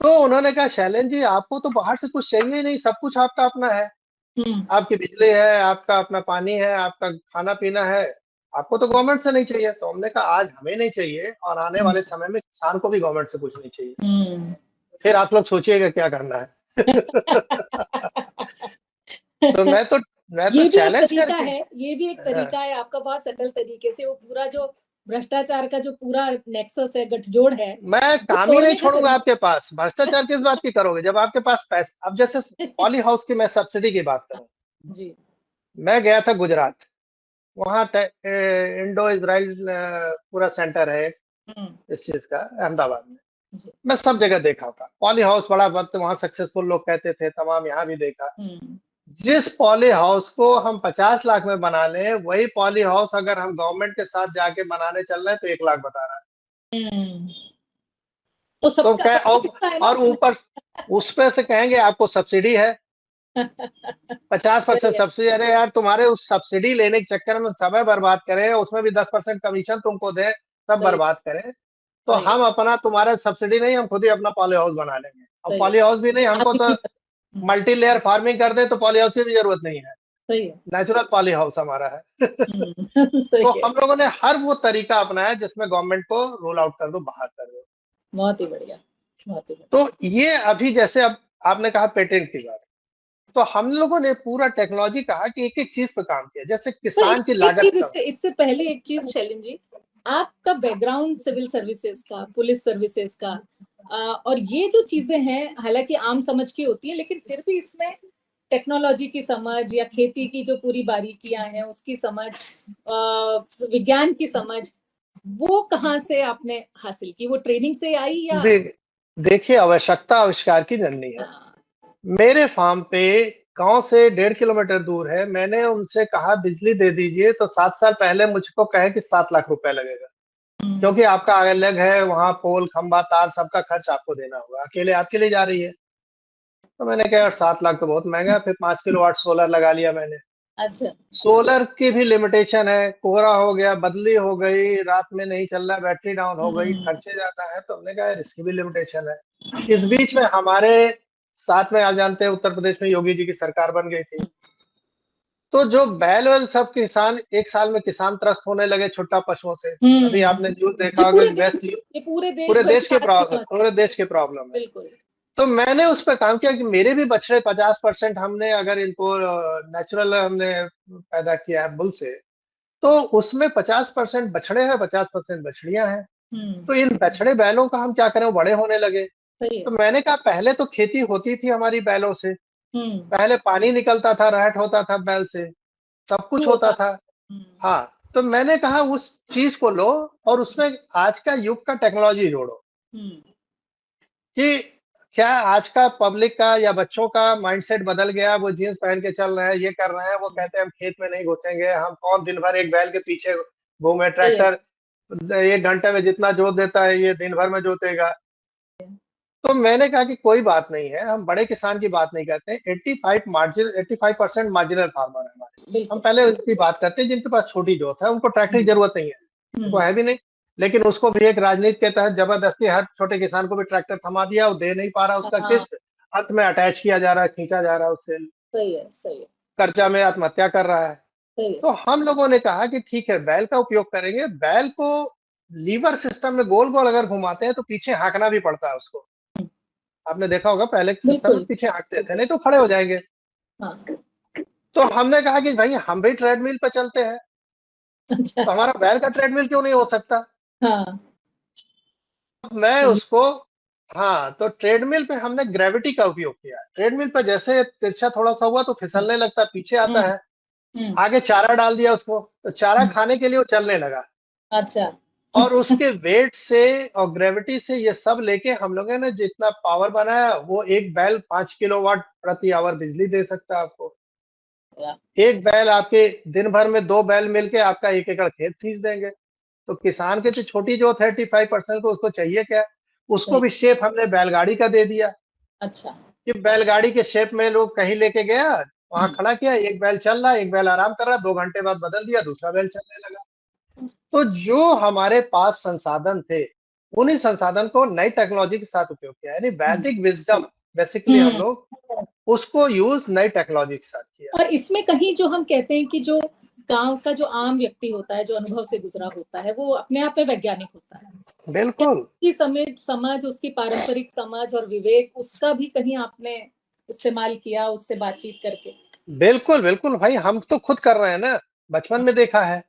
तो उन्होंने कहा शैलेंद्र जी आपको तो बाहर से कुछ चाहिए ही नहीं, सब कुछ आपका अपना है, हम्म। आपकी बिजली है, आपका अपना पानी है, आपका खाना पीना है, आपको तो गवर्नमेंट से नहीं चाहिए। तो हमने कहा आज हमें नहीं चाहिए और आने वाले समय में किसान को भी गवर्नमेंट से कुछ नहीं चाहिए। हम्म। फिर आप लोग सोचिएगा क्या करना है। तो मैं तो ये भी एक चैलेंज तरीका करके है, ये भी एक तरीका है आपका, बहुत सटल तरीके से वो पूरा जो भ्रष्टाचार का जो पूरा नेक्सस है, गठजोड़ है, मैं वो काम ही नहीं तोड़ने का छोड़ूंगा तरीका आपके पास। भ्रष्टाचार किस बात की करोगे जब आपके पास पैसा। अब जैसे है। पॉली हाउस की मैं सब्सिडी की बात करूं, जी। मैं गया था गुजरात, वहाँ इंडो इजराइल पूरा सेंटर है हम्म। इस चीज का, अहमदाबाद में। जी। मैं सब जगह देखा था पॉली हाउस, बड़ा वक्त वहाँ सक्सेसफुल लोग कहते थे, तमाम यहाँ भी देखा। हम्म। जिस पॉली हाउस को हम 50 लाख में बना लें, वही पॉली हाउस अगर हम गवर्नमेंट के साथ जाके बनाने चल रहे हैं तो 1 लाख बता रहा है। हम्म। तो तो सबका कह सबका हिस्सा है ना और उसमें। ऊपर उस पे से कहेंगे आपको सब्सिडी है, 50% सही है। सब्सिडी। अरे यार तुम्हारे उस सब्सिडी लेने के चक्कर में समय बर्बाद करें, उसमें भी 10% कमीशन तुमको दे, सब सही। बर्बाद करें। तो सही है। हम अपना, तुम्हारा सब्सिडी नहीं, हम खुद ही अपना पॉली हाउस बना लेंगे। और सही है। पॉली हाउस भी नहीं, हमको आपकी तो कीमत। मल्टी लेयर फार्मिंग कर दे तो पॉली हाउस की भी जरूरत नहीं है, सही है। नेचुरल पॉली हाउस हमारा है। सही तो है। हम लोगों ने हर वो तरीका अपनाया जिसमें गवर्नमेंट को रोल आउट कर दो, बाहर कर दो। बहुत ही बढ़िया। बहुत ही बढ़िया। तो ये अभी जैसे अब आपने कहा पेटेंट की बात, तो हम लोगों ने पूरा टेक्नोलॉजी कहा कि एक एक चीज पे काम किया, जैसे तो एक, किसान की एक लागत चीज कम। इससे इससे पहले एक चीज शैलेंद्र जी, आपका बैकग्राउंड सिविल सर्विसेज का, पुलिस सर्विसेज का, और ये जो चीजें हैं हालांकि आम समझ की होती है, लेकिन फिर भी इसमें टेक्नोलॉजी की समझ या खेती की जो पूरी बारीकियां हैं उसकी समझ, विज्ञान की समझ, वो कहाँ से आपने हासिल की? वो ट्रेनिंग से आई या? दे, देखिए आवश्यकता आविष्कार की जननी है। हाँ। मेरे फार्म पे गांव से 1.5 किलोमीटर दूर है, मैंने उनसे कहा बिजली दे दीजिए, तो 7 साल पहले मुझको कहे कि 7 लाख रुपए लगेगा, हम्म। क्योंकि आपका अलग है वहां, पोल खंबा तार सबका खर्च आपको देना होगा, अकेले आपके लिए जा रही है। तो मैंने कहा यार 7 लाख तो बहुत महंगा है। फिर 5 किलोवाट सोलर लगा लिया मैंने। अच्छा। सोलर की भी लिमिटेशन है, कोहरा हो गया, बदली हो गई, रात में नहीं चल रहा, बैटरी डाउन हो गई, हम्म। खर्चे ज्यादा है। तो हमने कहा यार इसकी भी लिमिटेशन है। इस हम्म। बीच में हमारे साथ में, आप जानते हैं उत्तर प्रदेश में योगी जी की सरकार बन गई थी। तो जो बैल वैल सब किसान, एक साल में किसान त्रस्त होने लगे छुट्टा पशुओं से। अभी आपने न्यूज ये देखा होगा पूरे कि देश वेस्ट, ये पूरे देश पूरे भर देश की के आज की प्रॉब्लम, समस्या पूरे है। देश के प्रॉब्लम है। बिल्कुल। तो मैंने उस पर काम किया कि मेरे भी बछड़े 50% हमने अगर इनको नेचुरल हमने पैदा किया है बुल से, तो उसमें 50% बछड़े हैं, 50% बछड़ियां हैं। हम्म। तो इन बछड़े बैलों का हम क्या करें, वो बड़े होने लगे। सही है। तो मैंने कहा पहले तो खेती होती थी हमारी बैलों से, हम्म। पहले पानी निकलता था, रहट होता था बैल से, सब जो कुछ होता। होता था। हाँ, तो मैंने कहा उस चीज को लो और उसमें आज का युग का टेक्नोलॉजी जोड़ो। हम्म। कि क्या आज का पब्लिक का या बच्चों का माइंडसेट बदल गया, वो जीन्स पहन के चल रहे हैं, ये कर रहे हैं, वो कहते हैं हम खेत में नहीं घुसेंगे, हम कौन दिन भर एक बैल के पीछे घूमे, सही है। ट्रैक्टर 1 घंटे में जितना जोत देता है ये दिन भर में जोतेगा। तो मैंने कहा कि कोई बात नहीं है, हम बड़े किसान की बात नहीं करते, 85% मार्जिनल फार्मर है हमारे। हम बिल्कुल। पहले उसकी बात करते हैं जिनके पास छोटी जोत है, उनको ट्रैक्टर की हम्म। जरूरत नहीं है, उनको हम्म। है भी नहीं। लेकिन उसको भी एक राजनीति के तहत जबरदस्ती हर छोटे किसान को भी ट्रैक्टर थमा दिया, वो दे नहीं पा रहा उसका हाँ। किस्त, अंत में अटैच किया जा रहा है, खींचा जा रहा है उससे, सही है। सही है। कर्जा में आत्महत्या कर रहा है। सही है। तो हम लोगों ने कहा कि ठीक है बैल का उपयोग करेंगे। बैल को लीवर सिस्टम में गोल गोल अगर घुमाते हैं तो पीछे हाँकना भी पड़ता है उसको। आपने देखा होगा पहले के सिस्टम में बिल्कुल। पीछे हाँकते थे, बिल्कुल। नहीं तो खड़े हो जाएंगे। हाँ। तो हमने कहा कि भाई हम भी ट्रेडमिल पे चलते हैं, अच्छा। तो हमारा बैल का ट्रेडमिल क्यों नहीं हो सकता। हाँ। अब मैं ये। उसको, हाँ, तो ट्रेडमिल पे हमने ग्रेविटी का उपयोग किया। ट्रेडमिल पे जैसे तिरछा थोड़ा सा हुआ तो फिसलने लगता, पीछे आता हम्म। है। हम्म। आगे चारा डाल दिया उसको, तो चारा हम्म। खाने के लिए वो चलने लगा। अच्छा। और उसके वेट से और ग्रेविटी से ये सब लेके हम लोगों ने जितना पावर बनाया, वो एक बैल 5 किलोवाट प्रति आवर बिजली दे सकता है आपको। वाह। एक बैल आपके दिन भर में 2 बैल मिलके आपका 1 एकड़ खेत सींच देंगे। तो किसान की तो छोटी जो 35% को उसको चाहिए क्या, उसको सही। भी शेप हमने बैलगाड़ी का दे दिया। अच्छा। कि बैलगाड़ी के शेप में लोग कहीं लेके गया, वहां हम्म। खड़ा किया, एक बैल चल रहा है, एक बैल आराम कर रहा है, 2 घंटे बाद बदल दिया, दूसरा बैल चलने लगा। तो जो हमारे पास संसाधन थे उन्हीं संसाधन को नई टेक्नोलॉजी के साथ उपयोग किया, यानी वैदिक विजडम बेसिकली हम लोग उसको यूज नई टेक्नोलॉजी के साथ किया। और इसमें कहीं जो हम कहते हैं कि जो गांव का जो आम व्यक्ति होता है, जो अनुभव से गुजरा होता है, वो अपने आप में वैज्ञानिक होता है। बिल्कुल। उसकी समझ, उसकी पारंपरिक समझ और विवेक, उसका भी कहीं आपने इस्तेमाल किया उससे बातचीत करके? बिल्कुल, बिल्कुल भाई, हम तो खुद कर रहे हैं ना, बचपन में देखा है।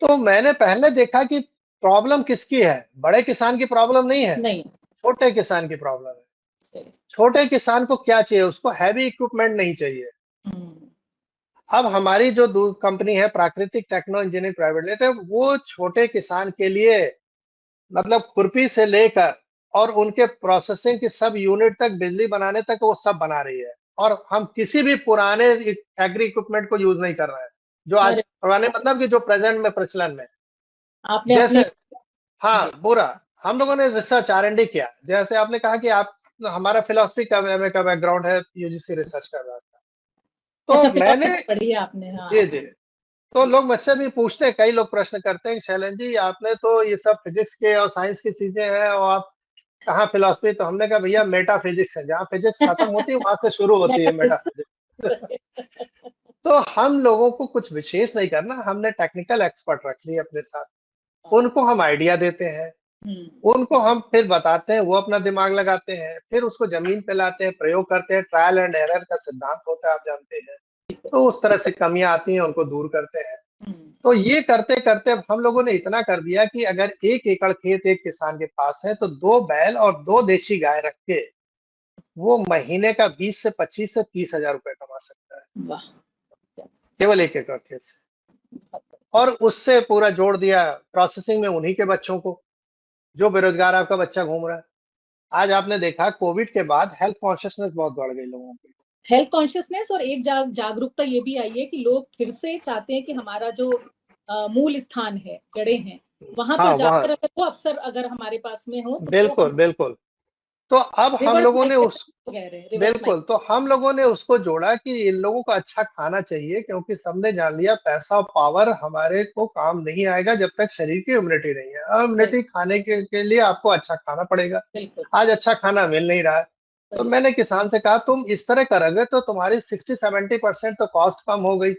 तो मैंने पहले देखा कि प्रॉब्लम किसकी है, बड़े किसान की प्रॉब्लम नहीं है, नहीं। छोटे किसान की प्रॉब्लम है। सही। छोटे किसान को क्या चाहिए, उसको हैवी इक्विपमेंट नहीं चाहिए। हम्म। अब हमारी जो कंपनी है प्राकृतिक टेक्नो इंजीनियरिंग प्राइवेट लिमिटेड, वो छोटे किसान के लिए मतलब खुरपी से लेकर और उनके प्रोसेसिंग की सब यूनिट तक, बिजली बनाने तक वो सब बना रही है। और हम किसी भी पुराने एग्री इक्विपमेंट को यूज नहीं कर रहे हैं, जो आज अरे, पुराने मतलब कि जो प्रेजेंट में प्रचलन में है। आपने जैसे अपने। हाँ, जी। पूरा हम लोगों ने रिसर्च R&D किया। जैसे आपने कहा कि आप, हमारा फिलोसफी का एमए का बैकग्राउंड है, यूजीसी रिसर्च कर रहा था। अच्छा, तो मैंने, फिलोसफी पढ़ी है आपने? हाँ। जी, जी। तो लोग मुझसे भी पूछते हैं, कई लोग प्रश्न करते हैं कि शैलेंद्र जी, आपने तो ये सब फिजिक्स के और साइंस की चीजें हैं और आप कहाँ फिलोसफी? तो हमने कहा भैया मेटाफिजिक्स है, जहाँ फिजिक्स खत्म होती है वहां से शुरू होती है मेटाफिजिक्स। तो हम लोगों को कुछ विशेष नहीं करना, हमने टेक्निकल एक्सपर्ट रख लिए अपने साथ। उनको हम आइडिया देते हैं, उनको हम फिर बताते हैं, वो अपना दिमाग लगाते हैं, फिर उसको जमीन पे लाते हैं, प्रयोग करते हैं, ट्रायल एंड एरर का सिद्धांत होता है, आप जानते हैं। तो उस तरह से कमियां आती हैं, उनको दूर करते हैं। तो ये करते करते अब हम लोगों ने इतना कर दिया कि अगर 1 एकड़ खेत एक किसान के पास है, तो 2 बैल और 2 देशी गाय रख के वो महीने का 20 से 25 से 30 हजार रुपए कमा सकता है, वाह। केवल 1 एकड़ खेत से। और उससे पूरा जोड़ दिया प्रोसेसिंग में उन्हीं के बच्चों को, जो बेरोजगार आपका बच्चा घूम रहा है। आज आपने देखा कोविड के बाद हेल्थ कॉन्शियसनेस बहुत बढ़ गई लोगों की। हेल्थ कॉन्शियसनेस और एक जागरूकता ये भी आई है कि लोग फिर से चाहते हैं कि हमारा जो मूल स्थान है, जड़ें हैं, वहां पर हाँ, वहाँ जाकर अगर वो अवसर अगर हमारे पास में हो तो वो हम बिल्कुल, बिल्कुल। तो अब हम रिवर्स लोगों ने माइग्रेशन उस कह रहे हैं, रिवर्स बिल्कुल, तो हम लोगों ने उसको जोड़ा कि इन लोगों को अच्छा खाना चाहिए, क्योंकि सबने जान लिया पैसा और पावर हमारे को काम नहीं आएगा जब तक शरीर की इम्यूनिटी नहीं है। इम्यूनिटी खाने के लिए आपको अच्छा खाना पड़ेगा। बिल्कुल। आज अच्छा खाना मिल नहीं रहा है। तो सही। मैंने किसान से कहा, तुम इस तरह करोगे तो तुम्हारी 60-70% तो कॉस्ट कम हो गई।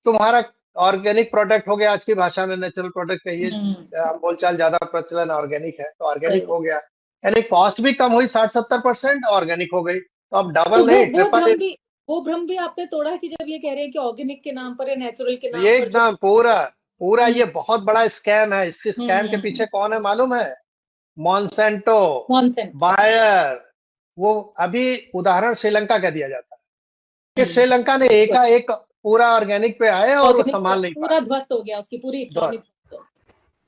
तुम्हारा ऑर्गेनिक प्रोडक्ट हो गया, आज की भाषा में नेचुरल प्रोडक्ट कहिए, बोलचाल ज्यादा प्रचलन ऑर्गेनिक है, तो ऑर्गेनिक सही। हो गया। यानी कॉस्ट भी कम हुई 60-70%, ऑर्गेनिक हो गई। तो अब तो डबल नहीं, ट्रिपल। वो भ्रम भी आपने तोड़ा कि जब ये कह रहे हैं कि ऑर्गेनिक के नाम पर या नेचुरल के नाम ये पर जो। एकदम पूरा पूरा हम्म। ये बहुत बड़ा स्कैम है। इस स्कैम के हम्म। पीछे कौन है मालूम है? Monsanto, Monsanto. बायर। वो अभी उदाहरण श्रीलंका का दिया जाता है कि हम्म। श्रीलंका ने एकाएक पूरा ऑर्गेनिक पे आए और वो ऑर्गेनिक संभाल नहीं पूरा पाए। ध्वस्त हो गया, उसकी पूरी इकोनॉमी ध्वस्त हो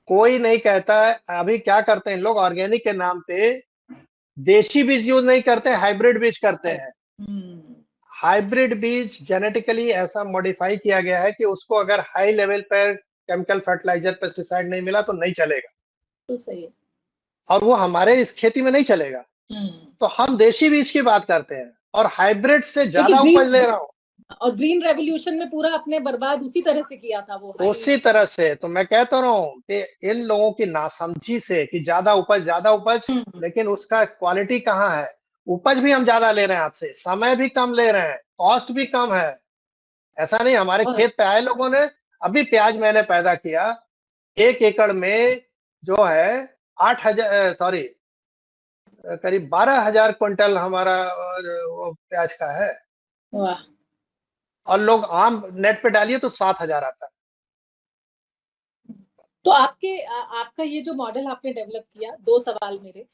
कोई नहीं कहता है। अभी क्या करते हैं लोग ऑर्गेनिक के नाम पे, देशी बीज यूज नहीं करते, हाइब्रिड बीज करते गई। हैं। हम्म। हाइब्रिड बीज जेनेटिकली ऐसा मॉडिफाई किया गया है कि उसको अगर हाई लेवल पर केमिकल फर्टिलाइजर पेस्टिसाइड नहीं मिला तो नहीं चलेगा, तो सही है। और वो हमारे इस खेती में नहीं चलेगा। हम्म। तो हम देशी बीज की बात करते हैं और हाइब्रिड से क्योंकि ज्यादा उपज ले रहा हूं। ग्रीन रेवोल्यूशन में पूरा आपने बर्बाद उसी तरह से किया था, वो हाई। उसी तरह से तो मैं कहता रहा हूं कि इन लोगों की नासमझी से कि ज्यादा उपज, लेकिन उसका क्वालिटी कहाँ है? उपज भी हम ज्यादा ले रहे हैं आपसे, समय भी कम ले रहे हैं, कॉस्ट भी कम है। ऐसा नहीं, हमारे और खेत पे आए लोगों ने। अभी प्याज मैंने पैदा किया, 1 एकड़ में जो है 8,000, सॉरी, करीब 12,000 क्विंटल हमारा वो प्याज का है। वाह। और लोग आम नेट पे डालिए तो 7,000 आता है। तो आपका ये जो मॉडल आपने डेवलप किया, दो सवाल मेरे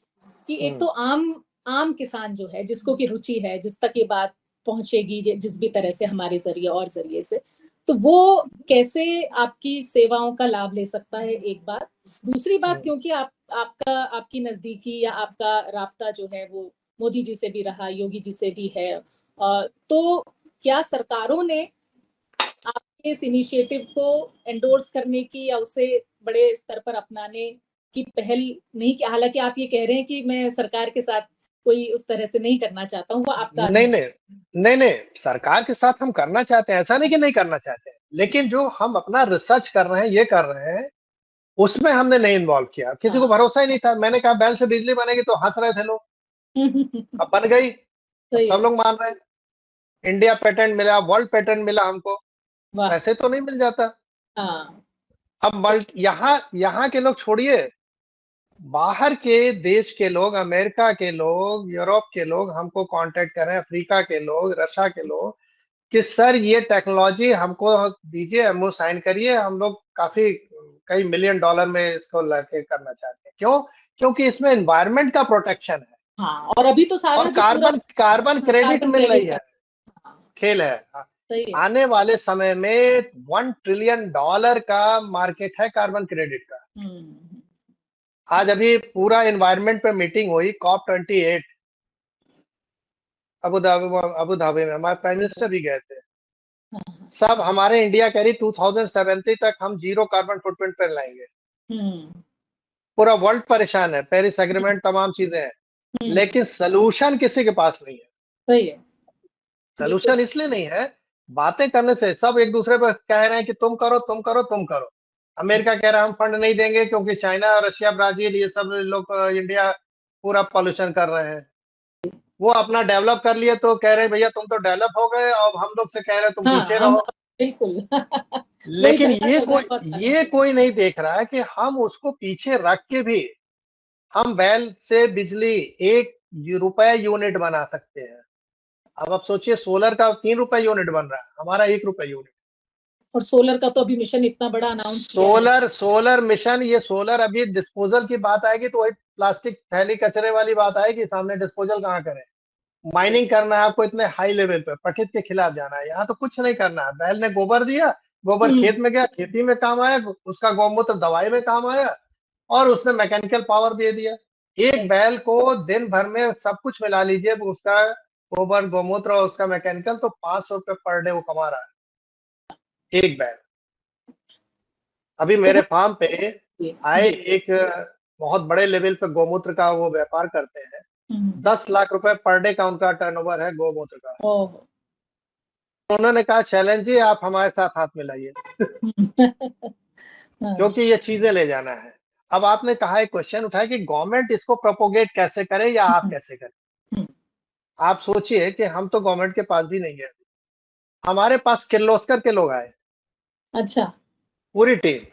कि एक तो आम किसान जो है, जिसको की रुचि है, जिस तक ये बात पहुंचेगी जिस भी तरह से हमारे जरिए और जरिए से, तो वो कैसे आपकी सेवाओं का लाभ ले सकता है, एक बात। दूसरी बात, क्योंकि आपकी नजदीकी या आपका राब्ता जो है वो मोदी जी से भी रहा, योगी जी से भी है, तो क्या सरकारों ने आपके इस इनिशिएटिव को एंडोर्स करने की या उसे बड़े स्तर पर अपनाने की पहल नहीं की? हालांकि आप ये कह रहे हैं कि मैं सरकार के साथ कोई उस तरह से नहीं करना चाहता हूँ, वो आपका नहीं, अनुभव। नहीं, नहीं, नहीं, सरकार के साथ हम करना चाहते हैं, ऐसा नहीं कि नहीं करना चाहते हैं, लेकिन जो हम अपना रिसर्च कर रहे हैं, ये कर रहे हैं, उसमें हमने नहीं इन्वॉल्व किया, किसी को भरोसा ही नहीं था। मैंने कहा बैल से बिजली बनेगी, तो हंस रहे थे लोग। अब बन गई, अब सब लोग मान रहे हैं। इंडिया पेटेंट मिला, वर्ल्ड पेटेंट मिला हमको, ऐसे तो नहीं मिल जाता। हाँ। अब यहाँ के लोग छोड़िए, बाहर के देश के लोग, अमेरिका के लोग, यूरोप के लोग हमको कांटेक्ट कर रहे हैं, अफ्रीका के लोग, रशिया के लोग, कि सर ये टेक्नोलॉजी हमको दीजिए, एमओ साइन करिए, हम लोग काफी कई मिलियन डॉलर में इसको लाके करना चाहते हैं। क्यों? क्योंकि इसमें एनवायरनमेंट का प्रोटेक्शन है, हाँ, और अभी तो सारा और जो पूरा कार्बन क्रेडिट कार्बन मिल रही क्रेडिट है। का खेल है। सही है। आने वाले समय में $1 ट्रिलियन का मार्केट है कार्बन क्रेडिट का। आज अभी पूरा एनवायरनमेंट पे मीटिंग हुई, COP28 अबू धाबी में, हमारे प्राइम मिनिस्टर भी गए थे। सब हमारे इंडिया कह रही 2070 तक हम जीरो कार्बन फुटप्रिंट पर लाएंगे। पूरा वर्ल्ड परेशान है, पेरिस एग्रीमेंट तमाम चीजें हैं, लेकिन सोल्यूशन किसी के पास नहीं है। सही है। सोल्यूशन इसलिए नहीं है, बातें करने से सब एक दूसरे पर कह रहे हैं कि तुम करो तुम करो तुम करो। अमेरिका कह रहा है हम फंड नहीं देंगे क्योंकि चाइना, रशिया, ब्राजील ये सब लोग इंडिया पूरा पॉल्यूशन कर रहे हैं। वो अपना डेवलप कर लिए तो कह रहे हैं भैया तुम तो डेवलप हो गए, अब हम लोग से कह रहे हैं तुम पीछे हम रहो। बिल्कुल लेकिन चल रहा है बहुत सालों ये से। कोई नहीं देख रहा है कि हम उसको पीछे रख के भी हम बैल से बिजली ₹1 यूनिट बना सकते हैं। अब आप सोचिए, सोलर का ₹3 यूनिट बन रहा है, हमारा ₹1 यूनिट। और सोलर का तो अभी मिशन इतना बड़ा अनाउंस किया है। सोलर मिशन, ये सोलर अभी डिस्पोजल की बात आएगी तो वही प्लास्टिक थैली कचरे वाली बात आएगी सामने, डिस्पोजल कहाँ करें? माइनिंग करना है आपको इतने हाई लेवल पे, प्रकृति के खिलाफ जाना है, यहाँ तो कुछ नहीं करना है। बैल ने गोबर दिया, गोबर खेत में गया, खेती में काम आया, उसका गौमूत्र दवाई में काम आया, और उसने मैकेनिकल पावर दे दिया। एक बैल को दिन भर में सब कुछ मिला लीजिए, उसका गोबर, गौमूत्र और उसका मैकेनिकल, तो ₹500 पर डे वो कमा रहा है, एक बैल। अभी मेरे फार्म पे आए एक बहुत बड़े लेवल पे गौमूत्र का वो व्यापार करते हैं, ₹10 लाख पर डे का उनका टर्नओवर है गौमूत्र का। उन्होंने कहा चैलेंज जी आप हमारे साथ हाथ मिलाइए क्योंकि ये चीजें ले जाना है। अब आपने कहा, एक क्वेश्चन उठाया कि गवर्नमेंट इसको प्रोपोगेट कैसे करे या आप कैसे करें। आप सोचिए कि हम तो गवर्नमेंट के पास भी नहीं गए, हमारे पास किर्लोस्कर के लोग आए। अच्छा। पूरी टीम,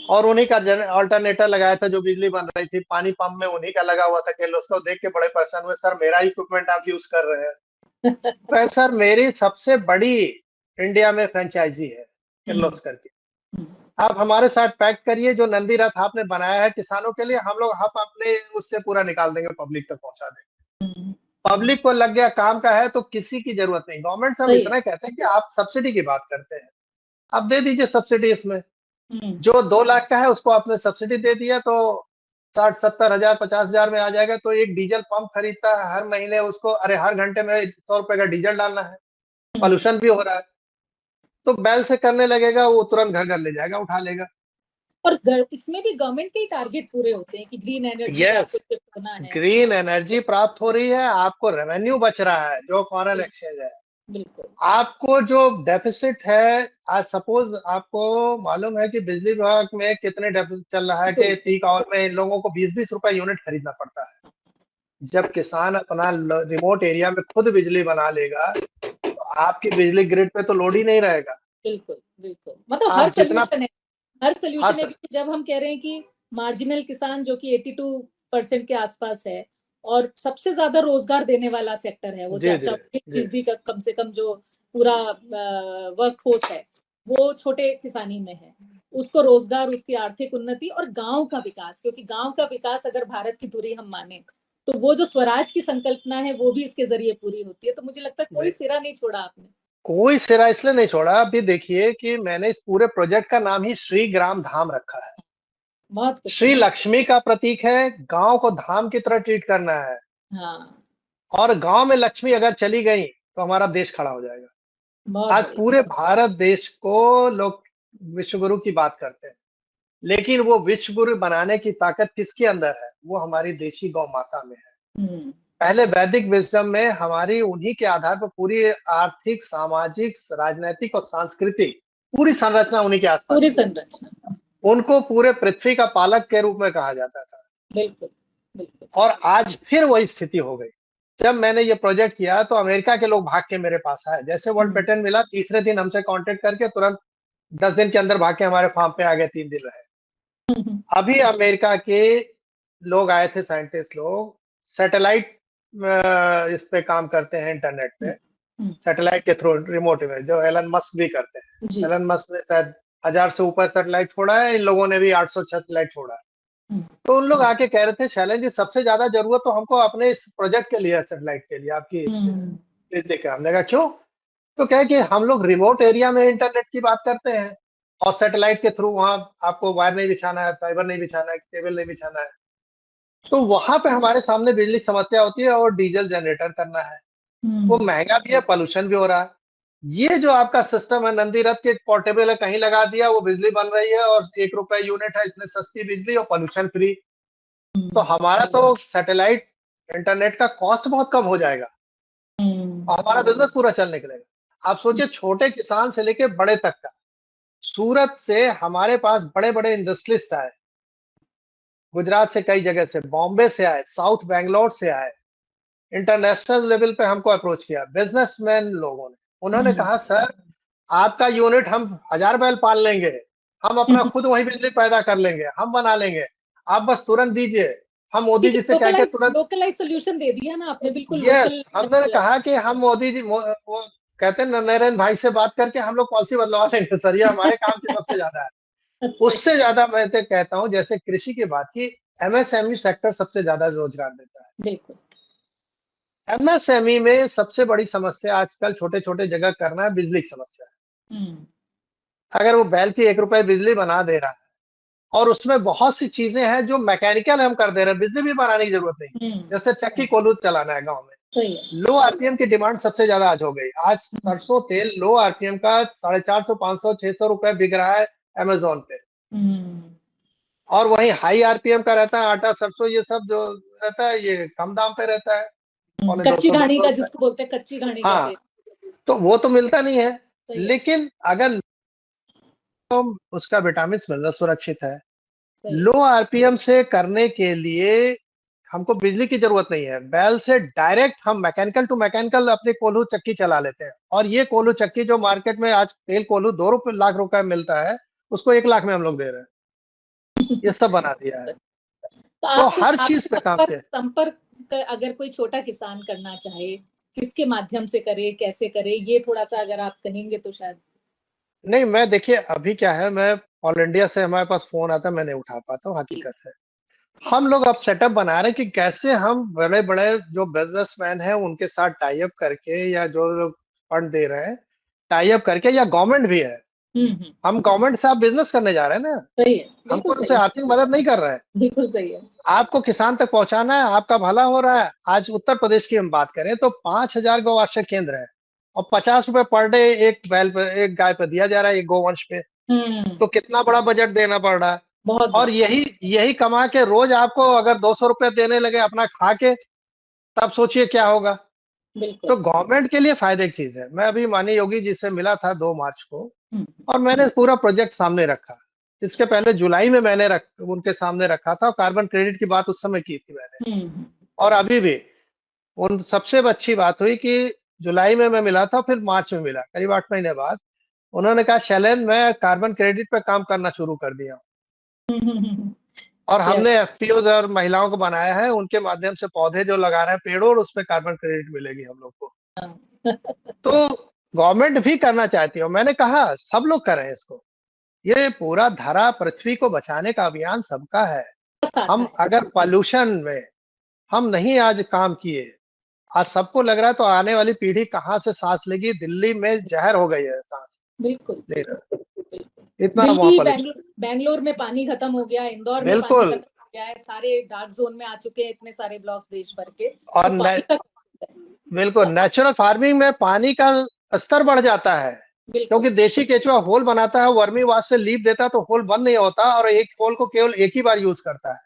और उन्हीं का अल्टरनेटर लगाया था जो बिजली बन रही थी, पानी पंप में उन्हीं का लगा हुआ था। किर्लोस्कर देख के बड़े परेशान हुए, सर मेरा इक्विपमेंट आप यूज कर रहे हैं तो सर मेरी सबसे बड़ी इंडिया में फ्रेंचाइजी है किर्लोस्कर की, आप हमारे साथ पैक्ट करिए, जो नंदी रथ आपने बनाया है किसानों के लिए, हम लोग अपने उससे पूरा निकाल देंगे, पब्लिक तक पहुंचा देंगे। पब्लिक को लग गया काम का है तो किसी की जरूरत नहीं। गवर्नमेंट से हम इतना कहते हैं कि आप सब्सिडी की बात करते हैं, आप दे दीजिए सब्सिडी। इसमें जो 2 लाख का है उसको आपने सब्सिडी दे दिया तो 60-70 हजार 50 हजार में आ जाएगा। तो एक डीजल पंप खरीदता है हर महीने, उसको अरे हर घंटे में ₹100 का डीजल डालना है, पॉल्यूशन भी हो रहा है। तो बैल से करने लगेगा, वो तुरंत घर घर ले जाएगा, उठा लेगा। और इसमें भी गवर्नमेंट के ही टारगेट पूरे होते हैं कि ग्रीन एनर्जी पे आपको शिफ्ट होना है, ग्रीन एनर्जी प्राप्त हो रही है, आपको रेवेन्यू बच रहा है जो फॉरेन एक्सचेंज है। बिल्कुल। आपको जो डेफिसिट है, आज सपोज आपको मालूम है कि बिजली विभाग में कितने डेफिसिट चल रहा है कि पीक आवर में इन लोगों को ₹20-20 यूनिट खरीदना पड़ता है। जब किसान अपना रिमोट एरिया में खुद बिजली बना लेगा तो आपकी बिजली ग्रिड पे तो लोड ही नहीं रहेगा। बिल्कुल बिल्कुल, मतलब हर सोल्यूशन है, क्योंकि जब हम कह रहे हैं कि मार्जिनल किसान जो कि 82% के आसपास है और सबसे ज्यादा रोजगार देने वाला सेक्टर है, वो 40% का कम से कम जो पूरा वर्कफोर्स है वो छोटे किसानी में है, उसको रोजगार, उसकी आर्थिक उन्नति और गांव का विकास, क्योंकि गांव का विकास अगर भारत की धुरी हम माने तो वो जो स्वराज की संकल्पना है वो भी इसके जरिए पूरी होती है। तो मुझे लगता है कोई सिरा नहीं छोड़ा आपने। कोई सिरा इसलिए नहीं छोड़ा। अभी देखिए कि मैंने इस पूरे प्रोजेक्ट का नाम ही श्री ग्राम धाम रखा है। श्री लक्ष्मी का प्रतीक है, गांव को धाम की तरह ट्रीट करना है। हाँ। और गांव में लक्ष्मी अगर चली गई तो हमारा देश खड़ा हो जाएगा। आज पूरे भारत देश को लोग विश्व गुरु की बात करते हैं, लेकिन वो विश्व गुरु बनाने की ताकत किसके अंदर है? वो हमारी देशी गौ माता में है। पहले वैदिक विजडम में हमारी उन्हीं के आधार पर पूरी आर्थिक, सामाजिक, राजनीतिक और सांस्कृतिक पूरी संरचना उन्हीं के आसपास, पूरी संरचना उनको पूरे पृथ्वी का पालक के रूप में कहा जाता था। बिल्कुल, बिल्कुल। और आज फिर वही स्थिति हो गई। जब मैंने ये प्रोजेक्ट किया तो अमेरिका के लोग भाग के मेरे पास आए। जैसे वर्ल्ड पेटेंट मिला, तीसरे दिन हमसे कॉन्टैक्ट करके तुरंत 10 दिन के अंदर भाग के हमारे फार्म पे आ गए, 3 दिन रहे। अभी अमेरिका के लोग आए थे, साइंटिस्ट लोग, सैटेलाइट इस पे काम करते हैं, इंटरनेट पे, सैटेलाइट के थ्रू रिमोट में, जो एलन मस्क भी करते हैं। जी। एलन मस्क ने शायद 1000 से ऊपर सैटेलाइट छोड़ा है, इन लोगों ने भी 800 सैटेलाइट छोड़ा है। तो उन लोग आके कह रहे थे, शैलेंद्र जी सबसे ज्यादा जरूरत तो हमको अपने इस प्रोजेक्ट के लिए है, सैटेलाइट के लिए, आपकी बिजली का। हमने कहा क्यों? तो क्या है कि हम लोग रिमोट एरिया में इंटरनेट की बात करते हैं और सैटेलाइट के थ्रू वहां आपको वायर नहीं बिछाना है, फाइबर नहीं बिछाना है, केबल नहीं बिछाना है। तो वहां पे हमारे सामने बिजली की समस्या होती है और डीजल जनरेटर करना है, वो महंगा भी है, पोल्यूशन भी हो रहा है। ये जो आपका सिस्टम है, नंदी रथ के पोर्टेबल है, कहीं लगा दिया, वो बिजली बन रही है और 1 रुपए यूनिट है, इतने सस्ती बिजली और पोल्यूशन फ्री। तो हमारा तो सैटेलाइट इंटरनेट का कॉस्ट बहुत कम हो जाएगा और हमारा बिजनेस पूरा चलने लगेगा। आप सोचिए, छोटे किसान से लेके बड़े तक का। सूरत से हमारे पास बड़े बड़े इंडस्ट्रियलिस्ट आए, गुजरात से, कई जगह से, बॉम्बे से आए, साउथ बैंगलोर से आए, इंटरनेशनल लेवल पे हमको अप्रोच किया बिजनेसमैन लोगों ने। उन्होंने कहा सर, आपका यूनिट हम 1000 बैल पाल लेंगे, हम अपना खुद वही बिजली पैदा कर लेंगे, हम बना लेंगे, आप बस तुरंत दीजिए। हम मोदी जी से कह के तुरंत लोकलाइज सोल्यूशन दे दिया ना आपने, बिल्कुल यस, लोकल। हमने कहा कि हम मोदी जी वो कहते हैं नरेंद्र भाई से बात करके हम लोग पॉलिसी बदलवा लेंगे सर, ये हमारे काम की सबसे ज्यादा है। उससे ज्यादा मैं तो कहता हूँ, जैसे कृषि की बात की, एमएसएमई सेक्टर सबसे ज्यादा रोजगार देता है। बिल्कुल। एमएसएमई में सबसे बड़ी समस्या आजकल छोटे छोटे जगह करना है, बिजली की समस्या है। अगर वो बैल की 1 रुपए बिजली बना दे रहा है और उसमें बहुत सी चीजें हैं जो मैकेनिकल हम कर दे रहे हैं, बिजली भी बनाने की जरूरत नहीं। जैसे चक्की कोल्हू चलाना है गांव में, लो आरपीएम की डिमांड सबसे ज्यादा आज हो गई। आज सरसों तेल लो आरपीएम का 450, 500, 600 रुपए बिक रहा है अमेजोन पे। और वहीं हाई आरपीएम का रहता है आटा, सरसों, ये सब जो रहता है, ये कम दाम पे रहता है, कच्ची 200 घानी का, 200 जिसको बोलते हैं कच्ची घानी का हाँ, तेल। तो वो तो मिलता नहीं है। लेकिन अगर तो उसका विटामिन मिलना सुरक्षित है। लो आरपीएम से करने के लिए हमको बिजली की जरूरत नहीं है, बैल से डायरेक्ट हम मैकेनिकल टू मैकेनिकल अपने कोल्हू चक्की चला लेते हैं। और ये कोल्हू चक्की जो मार्केट में आज तेल कोल्हू 2 लाख रुपए मिलता है, उसको 1 लाख में हम लोग दे रहे हैं। ये सब बना दिया है, तो तो आपसे हर चीज पे काम किया। संपर्क अगर कोई छोटा किसान करना चाहे, किसके माध्यम से करे, कैसे करे, ये थोड़ा सा अगर आप कहेंगे तो शायद। नहीं, मैं देखिए अभी क्या है, मैं ऑल इंडिया से हमारे पास फोन आता है, मैं नहीं उठा पाता हूँ, हकीकत है। हम लोग अब सेटअप बना रहे हैं कि कैसे हम बड़े बड़े जो बिजनेसमैन हैं उनके साथ टाई अप करके, या जो लोग फंड दे रहे हैं टाई अप करके, या गवर्नमेंट भी है, हम गवर्नमेंट से आप बिजनेस करने जा रहे हैं ना, सही है, हमको बिल्कुल उनसे सही आर्थिक मदद नहीं कर रहे हैं। है, बिल्कुल सही है। आपको किसान तक पहुंचाना है, आपका भला हो रहा है। आज उत्तर प्रदेश की हम बात करें तो 5000 गौ आश्रय केंद्र है और 50 रुपए पर डे एक बैल पे, एक गाय पे दिया जा रहा है, एक गोवंश पे। तो कितना बड़ा बजट देना पड़ रहा है। बहुत और यही यही कमा के रोज आपको अगर 200 रुपए देने लगे अपना खा के, तब सोचिए क्या होगा। तो गवर्नमेंट के लिए फायदे की चीज है। मैं अभी माननीय योगी जी से मिला था 2 मार्च को, और मैंने पूरा प्रोजेक्ट सामने रखा। इसके पहले जुलाई में मैंने उनके सामने रखा था, कार्बन क्रेडिट की बात उस समय की थी मैंने। और अभी भी उन सबसे अच्छी बात हुई कि जुलाई में मैं मिला था, फिर मार्च में मिला, करीब 8 महीने बाद। उन्होंने कहा शैलेंद्र, मैं कार्बन क्रेडिट पे काम करना शुरू कर दिया और हमने एफपीओ और महिलाओं को बनाया है, उनके माध्यम से पौधे जो लगा रहे हैं पेड़ों, और उस पर कार्बन क्रेडिट मिलेगी हम लोग को। तो गवर्नमेंट भी करना चाहती है, मैंने कहा सब लोग करें इसको। ये पूरा धरा पृथ्वी को बचाने का अभियान सबका है। हम अगर पॉल्यूशन में हम नहीं आज काम किए, आज सबको लग रहा है, तो आने वाली पीढ़ी कहाँ से सांस लेगी। दिल्ली में जहर हो गई है सांस बिल्कुल लेना, इतना वहां दिल्ली, पॉल्यूशन। बैंगलोर में पानी खत्म हो गया, इंदौर में पानी बिल्कुल, खत्म हो गया है, सारे डार्क जोन में आ चुके हैं इतने सारे ब्लॉक्स देश भर के। और तो पानी का बिल्कुल नेचुरल फार्मिंग में पानी का स्तर बढ़ जाता है, क्योंकि देशी केचुआ होल बनाता है, वर्मी वाश से लीप देता है, तो होल बंद नहीं होता, और एक होल को केवल एक ही बार यूज करता है।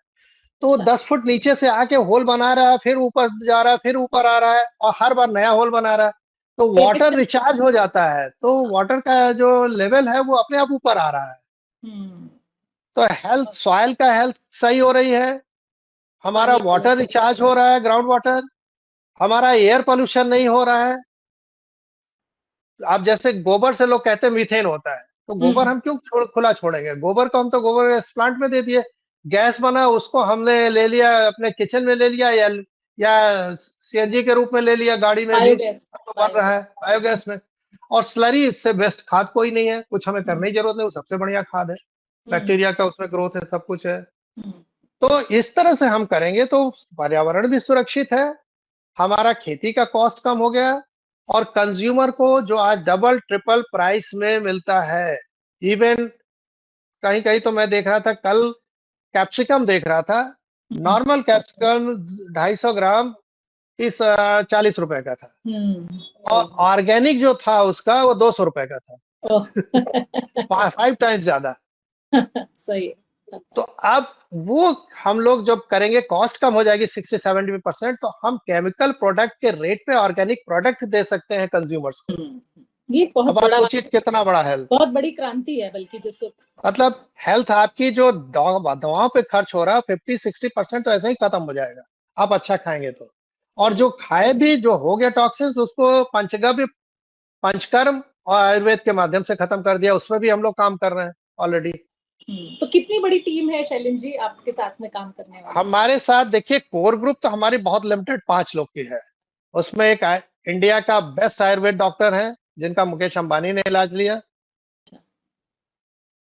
तो वो 10 फुट नीचे से आके होल बना रहा है, फिर ऊपर जा रहा है, फिर ऊपर आ रहा है, और हर बार नया होल बना रहा है। तो वाटर रिचार्ज हो जाता है, तो वाटर का जो लेवल है वो अपने आप ऊपर आ रहा है। तो हेल्थ, सॉइल का हेल्थ सही हो रही है, हमारा पानी वाटर रिचार्ज हो रहा है, ग्राउंड वाटर, हमारा एयर पोल्यूशन नहीं हो रहा है। आप जैसे गोबर से लोग कहते हैं मीथेन होता है, तो गोबर हम क्यों खुला छोड़ेंगे? गोबर को हम तो गोबर गैस प्लांट में दे दिए, गैस बना उसको हमने ले लिया, अपने किचन में ले लिया, या सीएनजी के रूप में ले लिया, गाड़ी में भी बायोगैस, तो बन रहा है बायोगैस में। और स्लरी, इससे बेस्ट खाद कोई नहीं है, कुछ हमें करने की जरूरत नहीं, वो सबसे बढ़िया खाद है, बैक्टीरिया का उसमें ग्रोथ है, सब कुछ है। तो इस तरह से हम करेंगे तो पर्यावरण भी सुरक्षित है, हमारा खेती का कॉस्ट कम हो गया, और कंज्यूमर को जो आज डबल ट्रिपल प्राइस में मिलता है। इवन कहीं कहीं तो मैं देख रहा था कल, कैप्सिकम देख रहा था, नॉर्मल कैप्सिकम 250 ग्राम 40 रुपए का था, और ऑर्गेनिक जो था उसका वो 200 रुपए का था। 5 टाइम्स ज्यादा। सही है। तो अब वो हम लोग जब करेंगे, कॉस्ट कम हो जाएगी 60-70%, तो हम केमिकल प्रोडक्ट के रेट पे ऑर्गेनिक प्रोडक्ट दे सकते हैं कंज्यूमर्स को। ये बहुत अब आप सोचिए कितना बड़ा हेल्थ, बहुत बड़ी क्रांति है, बल्कि जिसको मतलब हेल्थ आपकी जो दवाओं पे खर्च हो रहा है 50-60% तो ऐसे ही खत्म हो जाएगा, आप अच्छा खाएंगे तो। और जो खाए भी, जो हो गया टॉक्सिन्स, उसको पंचकर्म और आयुर्वेद के माध्यम से खत्म कर दिया, उसमें भी हम लोग काम कर रहे हैं ऑलरेडी। तो कितनी बड़ी टीम है शैलेंद्र जी आपके साथ में काम करने वाली? हमारे साथ देखिए, कोर ग्रुप तो हमारी बहुत लिमिटेड 5 लोग की है। उसमें एक इंडिया का बेस्ट आयुर्वेद डॉक्टर है, जिनका मुकेश अंबानी ने इलाज लिया।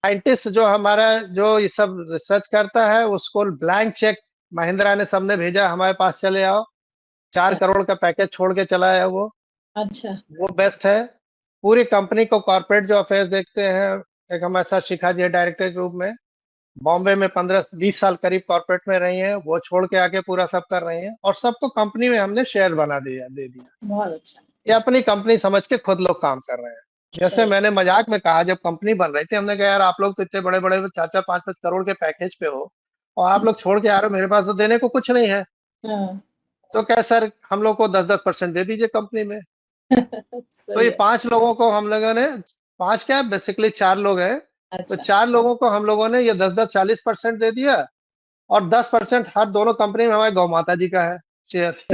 साइंटिस्ट जो हमारा, जो ये सब रिसर्च करता है, उसको ब्लैंक चेक महिंद्रा ने सबने भेजा हमारे पास, चले आओ, 4 करोड़ का पैकेज छोड़ के चला है वो। अच्छा, वो बेस्ट है। पूरी कंपनी को कॉर्पोरेट जो अफेयर्स देखते हैं, एक हमारे साथ शिखा जी है डायरेक्टर के रूप में, बॉम्बे में 15-20 साल करीब कॉर्पोरेट में रही हैं, वो छोड़ के आके पूरा सब कर रही हैं, और सबको कंपनी में हमने शेयर बना दिया, दे दिया। बहुत अच्छा। ये अपनी कंपनी समझ के खुद लोग काम कर रहे हैं। जैसे मैंने मजाक में कहा, जब कंपनी बन रही थी, हमने कहा यार आप लोग तो इतने बड़े बड़े 4-4, 5-5 करोड़ के पैकेज पे हो, और आप लोग छोड़ के आ रहे हो, मेरे पास तो देने को कुछ नहीं है। तो क्या सर, हम लोग को 10-10% दे दीजिए कंपनी में। तो ये 5 लोगों को हम लोगों ने, 5 क्या, बेसिकली 4 लोग हैं, तो 4 लोगों को हम लोगों ने ये 10-10, 40% दे दिया, और 10% हर दोनों कंपनी में हमारे गौ माता जी का है शेयर।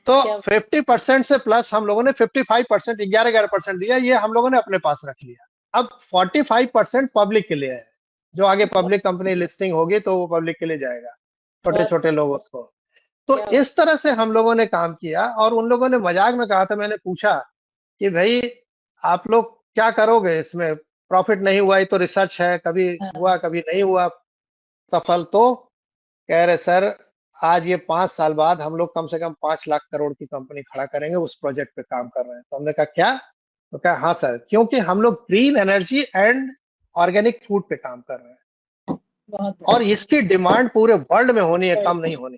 तो 50% से प्लस हम लोगों ने 55%, 11% दिया, ये हम लोगों ने अपने पास रख लिया। अब 45% पब्लिक के लिए है, जो आगे पब्लिक कंपनी लिस्टिंग होगी तो वो पब्लिक के लिए जाएगा, छोटे छोटे लोग उसको। तो इस तरह से हम लोगों ने काम किया, और उन लोगों ने मजाक में कहा था, मैंने पूछा कि भाई आप लोग क्या करोगे इसमें, प्रॉफिट नहीं हुआ, ये तो रिसर्च है, कभी हुआ कभी नहीं हुआ सफल। तो कह रहे सर, आज ये 5 साल बाद हम लोग कम से कम 5 लाख करोड़ की कंपनी खड़ा करेंगे, उस प्रोजेक्ट पे काम कर रहे हैं। तो हमने कहा क्या? तो कहा हाँ सर, क्योंकि हम लोग green energy and organic food पे काम कर रहे हैं, और इसकी डिमांड पूरे वर्ल्ड में होनी है, कम नहीं होनी।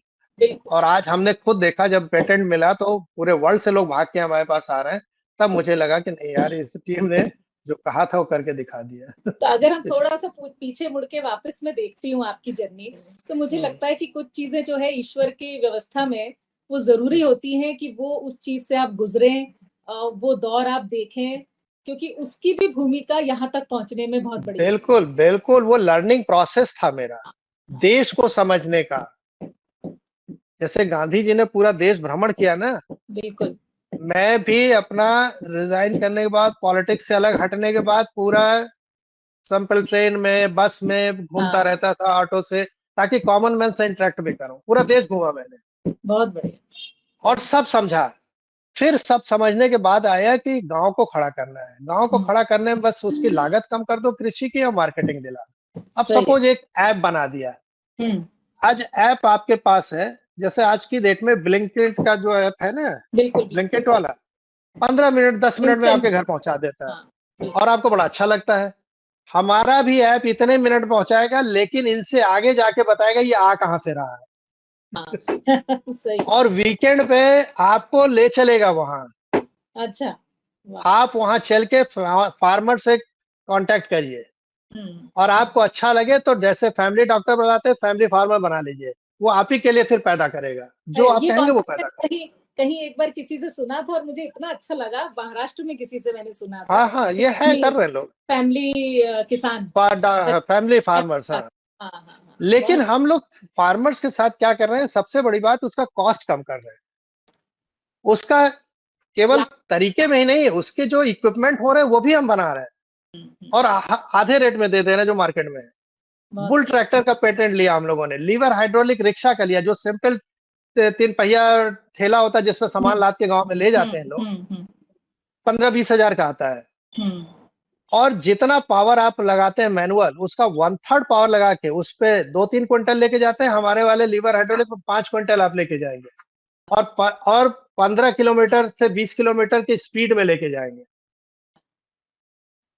और आज हमने खुद देखा, जब पेटेंट मिला तो पूरे वर्ल्ड से लोग भाग के हमारे पास आ रहे हैं, तब मुझे लगा कि नहीं यार, इस टीम ने जो कहा था वो करके दिखा दिया। तो अगर हम थोड़ा सा पीछे मुड़ के वापस में देखती हूँ आपकी जर्नी, तो मुझे लगता है कि कुछ चीजें जो है ईश्वर की व्यवस्था में वो जरूरी होती हैं कि वो उस चीज से आप गुजरें, वो दौर आप देखें, क्योंकि उसकी भी भूमिका यहाँ तक पहुंचने में बहुत बड़ी। बिल्कुल बिल्कुल, वो लर्निंग प्रोसेस था मेरा, देश को समझने का। जैसे गांधी जी ने पूरा देश भ्रमण किया ना, बिल्कुल, मैं भी अपना रिजाइन करने के बाद, पॉलिटिक्स से अलग हटने के बाद, पूरा सिंपल ट्रेन में, बस में घूमता रहता था, ऑटो से, ताकि कॉमन मैन से इंटरेक्ट भी करूं। पूरा देश घूमा मैंने, बहुत बढ़िया, और सब समझा। फिर सब समझने के बाद आया कि गांव को खड़ा करना है। गांव को खड़ा करने में बस उसकी लागत कम कर दो, कृषि की, और मार्केटिंग दिला। अब सपोज एक ऐप बना दिया, आज ऐप आपके पास है, जैसे आज की डेट में ब्लिंकिट का जो ऐप है ना, ब्लिंकिट वाला, 15 मिनट 10 मिनट में आपके घर पहुंचा देता है, और आपको बड़ा अच्छा लगता है। हमारा भी ऐप इतने मिनट पहुंचाएगा, लेकिन इनसे आगे जाके बताएगा ये आ कहां से रहा है। सही। और वीकेंड पे आपको ले चलेगा वहां। अच्छा, आप वहां चल के फार्मर से कांटेक्ट करिए, और आपको अच्छा लगे तो जैसे फैमिली डॉक्टर बनाते हैं, फैमिली फार्मर बना लीजिए। वो आप ही के लिए फिर पैदा करेगा, जो आप कहेंगे वो पैदा करेगा। कहीं कहीं एक बार किसी से सुना था और मुझे इतना अच्छा लगा, महाराष्ट्र में किसी से मैंने सुना था। हाँ हाँ, ये है, कर रहे हैं लोग, फैमिली किसान, फैमिली फार्मर्स। हाँ, हाँ हाँ हाँ, लेकिन हम लोग फार्मर्स के साथ क्या कर रहे हैं, सबसे बड़ी बात उसका कॉस्ट कम कर रहे हैं। उसका केवल तरीके में ही नहीं, उसके जो इक्विपमेंट हो रहे हैं वो भी हम बना रहे हैं और आधे रेट में दे दे रहे हैं जो मार्केट में है। बुल ट्रैक्टर का पेटेंट लिया हम लोगों ने, लीवर हाइड्रोलिक रिक्शा का लिया, जो सिंपल 3 पहिया ठेला होता है जिसमें सामान लाद के गांव में ले जाते हैं लोग, 15-20 हजार का आता है। और जितना पावर आप लगाते हैं मैनुअल, उसका 1/3 पावर लगा के उस पे 2-3 क्विंटल लेके जाते हैं। हमारे वाले लीवर हाइड्रोलिक में 5 क्विंटल आप लेके जाएंगे और 15 किलोमीटर से 20 किलोमीटर की स्पीड में लेके जाएंगे।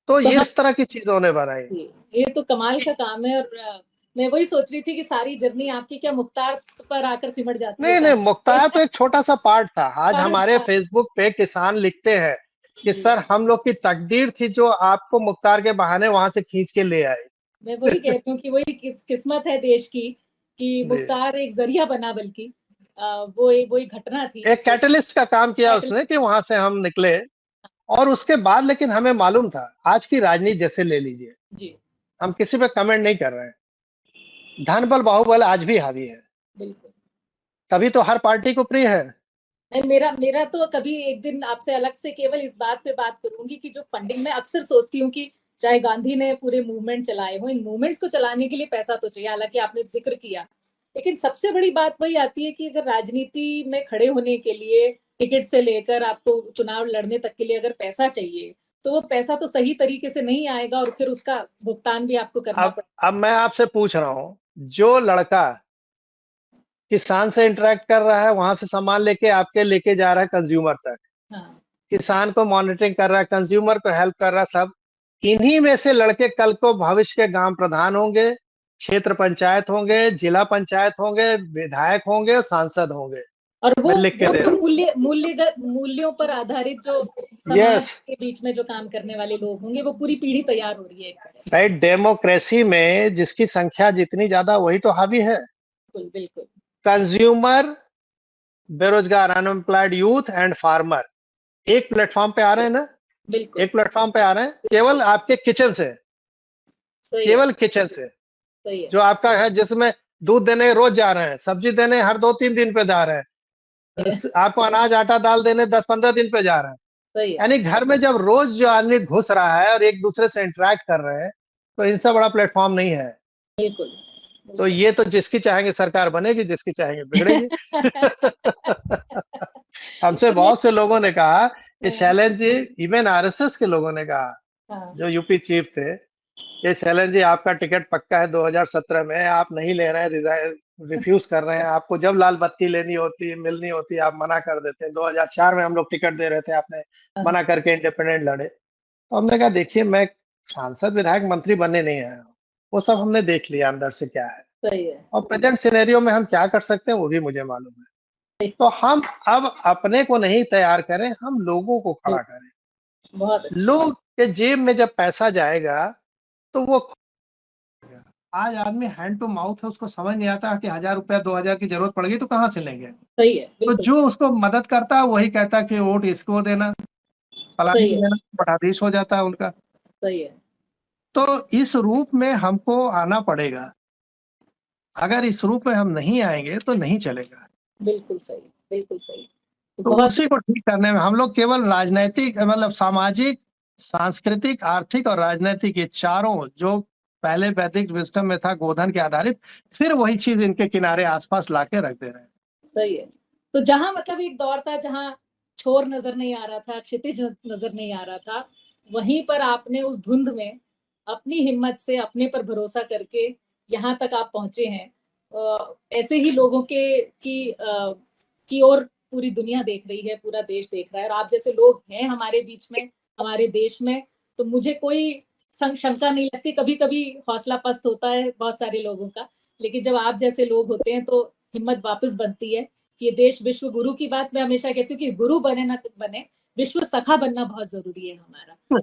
तो ये इस तरह की चीजों ने बनाई, ये तो कमाल का काम है। और मैं वही सोच रही थी कि सारी जर्नी आपकी क्या मुख्तार पर आकर सिमट जाती है? नहीं, मुख्तार तो एक छोटा सा पार्ट था। आज हमारे फेसबुक पे किसान लिखते हैं कि सर हम लोग की तकदीर थी जो आपको मुख्तार के बहाने वहां से खींच के ले आए। मैं वही कहती हूँ कि वही किस्मत है देश की कि मुख्तार एक जरिया बना, बल्कि वही घटना थी, एक कैटलिस्ट का काम किया उसने कि वहां से हम निकले। और उसके बाद लेकिन हमें मालूम था, आज की राजनीति जैसे ले लीजिए जी, हम किसी पे कमेंट नहीं कर रहे हैं, धन बल बाहुबल आज भी हावी है, बिल्कुल। तभी तो हर पार्टी को प्रिय है। मेरा तो कभी एक दिन आपसे अलग से केवल इस बात पे बात करूंगी कि जो फंडिंग, मैं अक्सर सोचती हूँ कि चाहे गांधी ने पूरे मूवमेंट चलाए हो, इन मूवमेंट्स को चलाने के लिए पैसा तो चाहिए, हालांकि आपने जिक्र किया, लेकिन सबसे बड़ी बात वही आती है कि अगर राजनीति में खड़े होने के लिए टिकट से लेकर आपको चुनाव लड़ने तक के लिए अगर पैसा चाहिए, तो वो पैसा तो सही तरीके से नहीं आएगा और फिर उसका भुगतान भी आपको करना पड़ेगा। अब मैं आपसे पूछ रहा हूँ, जो लड़का किसान से इंटरेक्ट कर रहा है, वहां से सामान लेके जा रहा है कंज्यूमर तक, हाँ, किसान को मॉनिटरिंग कर रहा है, कंज्यूमर को हेल्प कर रहा है, सब इन्हीं में से लड़के कल को भविष्य के ग्राम प्रधान होंगे, क्षेत्र पंचायत होंगे, जिला पंचायत होंगे, विधायक होंगे और सांसद होंगे। और वो लिख के दे मूल्यों पर आधारित जो समाज के बीच में जो काम करने वाले लोग होंगे, वो पूरी पीढ़ी तैयार हो रही है भाई। डेमोक्रेसी में जिसकी संख्या जितनी ज्यादा वही तो हावी है। बिल्कुल बिल्कुल। कंज्यूमर, बेरोजगार, अनएम्प्लॉयड यूथ एंड फार्मर एक प्लेटफॉर्म पे आ रहे हैं ना, बिल्कुल एक प्लेटफॉर्म पे आ रहे हैं, केवल आपके किचन से, केवल किचन से, जो आपका है, जिसमें दूध देने रोज जा रहे हैं, सब्जी देने हर 2-3 दिन पे जा रहे हैं, आपको अनाज आटा दाल देने 10-15 दिन पे जा रहे हैं। यानी घर में जब रोज जो आदमी घुस रहा है और एक दूसरे से इंटरेक्ट कर रहे हैं, तो इनसे बड़ा प्लेटफॉर्म नहीं है। बिल्कुल। तो ये तो जिसकी चाहेंगे सरकार बनेगी, जिसकी चाहेंगे बिगड़ेगी। हमसे बहुत से लोगों ने कहा कि शैलेंद्र जी, इवन आरएसएस के लोगों ने कहा, जो यूपी चीफ थे, ये शैलेंद्र जी आपका टिकट पक्का है 2017 में, आप नहीं ले रहे हैं, रिफ्यूज कर रहे हैं, आपको जब लाल बत्ती लेनी होती है, मिलनी होती है, आप मना कर देते हैं। 2004 में हम लोग टिकट दे रहे थे, आपने मना करके इंडिपेंडेंट लड़े। तो हमने कहा देखिए, मैं सांसद विधायक मंत्री बनने नहीं आया हूँ, वो सब हमने देख लिया अंदर से क्या है, सही है। और प्रेजेंट सिनेरियो में हम क्या कर सकते हैं वो भी मुझे मालूम है। तो हम अब अपने को नहीं तैयार करें, हम लोगों को खड़ा करें। बहुत अच्छा। लोग के जेब में जब पैसा जाएगा तो वो, आज आदमी हैंड टू माउथ है, उसको समझ नहीं आता कि 1000 रुपया 2000 की जरूरत पड़ गई तो कहाँ से लेंगे। सही है। तो जो उसको मदद करता है वही कहता है कि वोट इसको देना, फलाने को देना, बटाधीश हो जाता है उनका। सही है। तो इस रूप में हमको आना पड़ेगा, अगर इस रूप में हम नहीं आएंगे तो नहीं चलेगा। बिल्कुल सही, बिल्कुल सही। तो उसी को ठीक करने में हम लोग केवल राजनैतिक, मतलब सामाजिक, सांस्कृतिक, आर्थिक और राजनैतिक, ये चारों जो पहले वैदिक विजडम में था गोधन के आधारित, फिर वही चीज इनके किनारे आसपास लाके रख दे रहे हैं। सही है। तो जहां मतलब एक दौर था जहां छोर नजर नहीं आ रहा था, क्षितिज नजर नहीं आ रहा था, वहीं पर आपने उस धुंध में अपनी हिम्मत से, अपने पर भरोसा करके यहाँ तक आप पहुंचे हैं। ऐसे ही लोगों की ओर पूरी दुनिया देख रही है, पूरा देश देख रहा है, और आप जैसे लोग हैं हमारे बीच में, हमारे देश में, तो मुझे कोई शंका नहीं लगती। कभी कभी हौसला पस्त होता है बहुत सारे लोगों का, लेकिन जब आप जैसे लोग होते हैं तो हिम्मत वापस बनती है। ये देश विश्व गुरु की बात मैं हमेशा कहती हूँ कि गुरु बने ना बने, विश्व सखा बनना बहुत जरूरी है हमारा।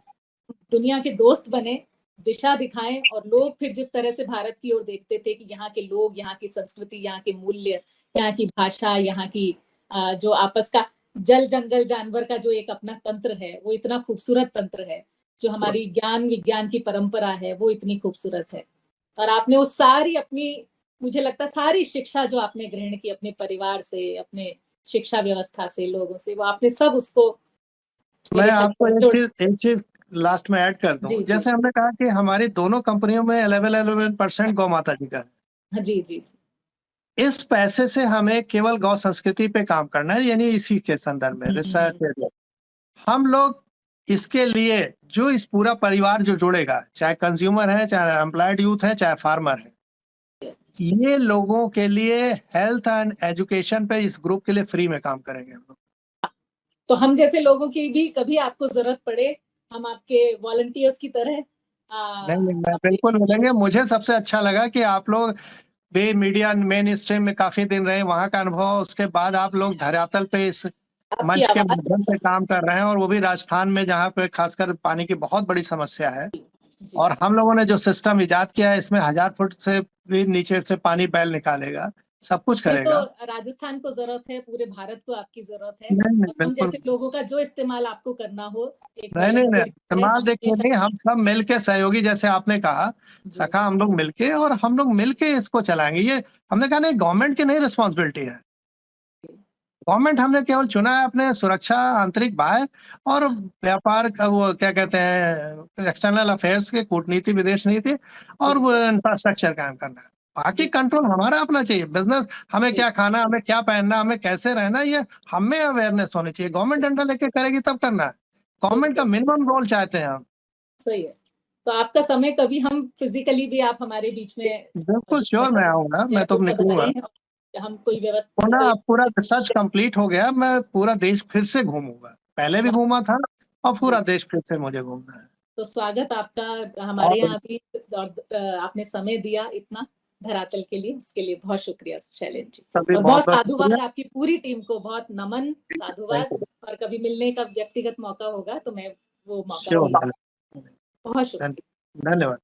दुनिया के दोस्त बने, दिशा दिखाएं और लोग फिर जिस तरह से भारत की ओर देखते थे कि यहाँ के लोग, यहाँ की संस्कृति, यहाँ के मूल्य, यहाँ की भाषा, यहाँ की जो आपस का जल जंगल जानवर का जो एक अपना तंत्र है, वो इतना खूबसूरत तंत्र है, जो हमारी ज्ञान विज्ञान की परंपरा है वो इतनी खूबसूरत है। और आपने वो सारी अपनी, मुझे लगता है सारी शिक्षा जो आपने ग्रहण की अपने परिवार से, अपने शिक्षा व्यवस्था से, लोगों से, वो आपने सब उसको। मैं आपको एक चीज लास्ट में ऐड कर दूं। जैसे हमने कहा कि हमारी दोनों कंपनियों में 11% गौ माता जी का है। जी जी जी। इस पैसे से हमें केवल गौ संस्कृति पे काम करना है, यानी इसी के संदर्भ में रिसर्च। हम लोग इसके लिए जो इस पूरा परिवार जो जुड़ेगा, चाहे कंज्यूमर है, चाहे एम्प्लॉयड यूथ है, चाहे फार्मर है, ये लोगों के लिए हेल्थ एंड एजुकेशन पे इस ग्रुप के लिए फ्री में काम करेंगे हम लोग। तो हम जैसे लोगों की भी कभी आपको जरूरत पड़े, हम आपके वॉलंटियर्स की तरह नहीं, बिल्कुल मिलेंगे। मुझे सबसे अच्छा लगा कि आप लोग भी मीडिया मेन स्ट्रीम में काफी दिन रहे, वहां का अनुभव, उसके बाद आप लोग धरातल पे इस मंच के माध्यम से काम कर रहे हैं, और वो भी राजस्थान में जहाँ पे खासकर पानी की बहुत बड़ी समस्या है। और हम लोगों ने जो सिस्टम इजाद किया है, इसमें 1000 फुट से भी नीचे से पानी बैल निकालेगा, सब कुछ करेगा। तो राजस्थान को जरूरत है, पूरे भारत को आपकी जरूरत है। नहीं, हम जैसे लोगों का जो इस्तेमाल आपको करना हो, नहीं, इस्तेमाल देखिए नहीं, हम सब मिलके सहयोगी, जैसे आपने कहा सखा, हम लोग मिलके, और हम लोग मिलके इसको चलाएंगे। ये हमने कहा नहीं, गवर्नमेंट की नहीं रिस्पॉन्सिबिलिटी है। गवर्नमेंट हमने केवल चुना है अपने सुरक्षा, आंतरिक बाह्य और व्यापार का, वो क्या कहते हैं, एक्सटर्नल अफेयर्स के, कूटनीति, विदेश नीति और वो इंफ्रास्ट्रक्चर कायम करना है। बाकी कंट्रोल हमारा अपना चाहिए। बिजनेस, हमें क्या खाना, हमें क्या पहनना, हमें कैसे रहना, ये हमें अवेयरनेस होनी चाहिए। गवर्नमेंट डंडा लेके करेगी तब करना है। गवर्नमेंट का मिनिमम रोल चाहते हैं हम। सही है। तो आपका समय कभी हम फिजिकली भी आप हमारे बीच में, बिल्कुल श्योर, मैं आऊंगा, मैं तो निकलूंगा। हम कोई व्यवस्था, पूरा रिसर्च कंप्लीट हो गया, मैं पूरा देश फिर से घूमूंगा। पहले भी घूमा था और पूरा देश फिर से मुझे घूमना है। तो स्वागत आपका हमारे यहाँ भी, और आपने समय दिया इतना धरातल के लिए, उसके लिए बहुत शुक्रिया शैलेंद्र जी। और बहुत साधुवाद आपकी पूरी टीम को, बहुत नमन, साधुवाद। और कभी मिलने का व्यक्तिगत मौका होगा तो मैं वो मौका, बहुत शुक्रिया, धन्यवाद।